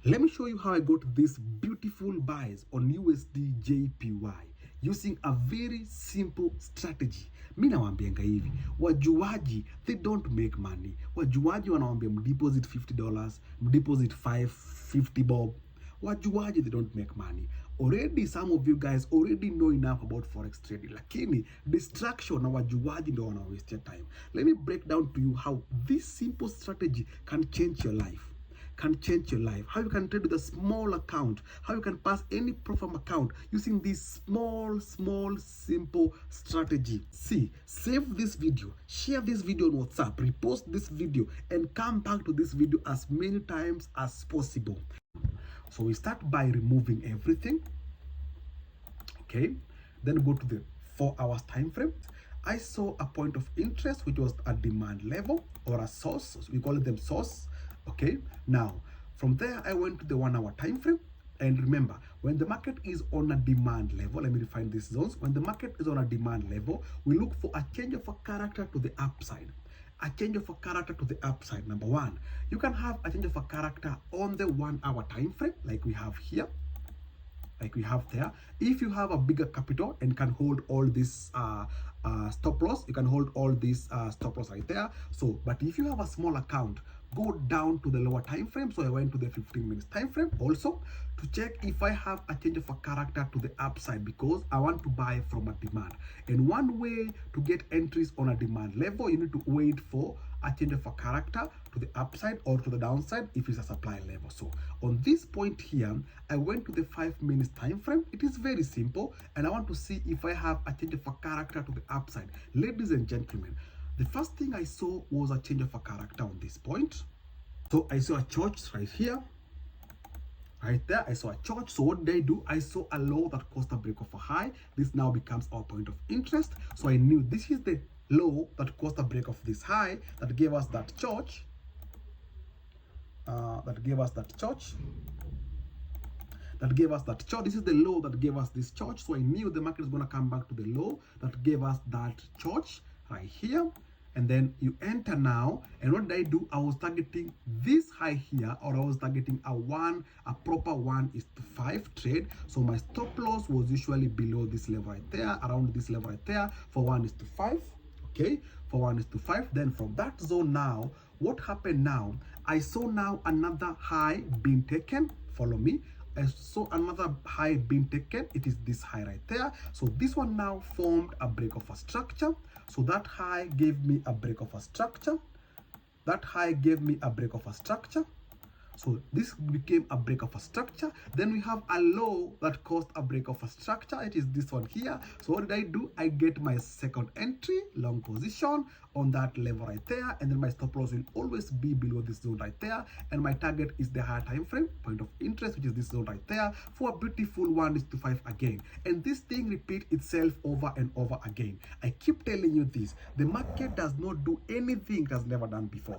Let me show you how I got these beautiful buys on USDJPY using a very simple strategy. Mi nawaambianga hivi, wajuaji, they don't make money. Wajuaji wanawaambia mdeposit $50, mdeposit 50 bob. Wajuaji, they don't make money. Already some of you guys already know enough about forex trading, lakini distraction na wajuaji ndio wana waste your time. Let me break down to you how this simple strategy can change your life. How you can trade with a small account, how you can pass any profit account using this small simple strategy. See, save this video, share this video on WhatsApp, repost this video, and come back to this video as many times as possible. So we start by removing everything. Okay, then go to the 4 hours time frame. I saw a point of interest which was a demand level or a source. We call them source. Okay, now from there I went to the 1 hour time frame, and remember, when the market is on a demand level, let me define these zones. When the market is on a demand level, we look for a change of a character to the upside. A change of a character to the upside. Number one, you can have a change of a character on the 1 hour time frame, like we have here, like we have there. If you have a bigger capital and can hold all this stop loss, you can hold all this stop loss right there. So, but if you have a small account, go down to the lower time frame. So I went to the 15 minutes time frame also to check if I have a change of a character to the upside, because I want to buy from a demand. And one way to get entries on a demand level, you need to wait for a change of a character to the upside or to the downside if it's a supply level. So on this point here, I went to the 5 minutes time frame. It is very simple, and I want to see if I have a change of a character to the upside. Ladies and gentlemen, the first thing I saw was a change of a character on this point. So I saw a church right here. Right there, I saw a church. So what did I do? I saw a low that caused a break of a high. This now becomes our point of interest. So I knew this is the low that caused a break of this high that gave us that church. This is the low that gave us this church. So I knew the market is going to come back to the low that gave us that church right here. And then you enter now, and what did I do? I was targeting this high here, or I was targeting a proper 1:5 trade. So my stop loss was usually below this level right there, around this level right there, for 1:5. Okay, for 1:5. Then from that zone now, what happened now? I saw now another high being taken. Follow me. I saw another high being taken. It is this high right there. So this one now formed a break of a structure. So that high gave me a break of a structure. So this became a break of a structure. Then we have a low that caused a break of a structure. It is this one here. So what did I do? I get my second entry, long position on that level right there. And then my stop loss will always be below this zone right there. And my target is the higher time frame, point of interest, which is this zone right there, for a beautiful 1:5 again. And this thing repeats itself over and over again. I keep telling you this. The market does not do anything it has never done before.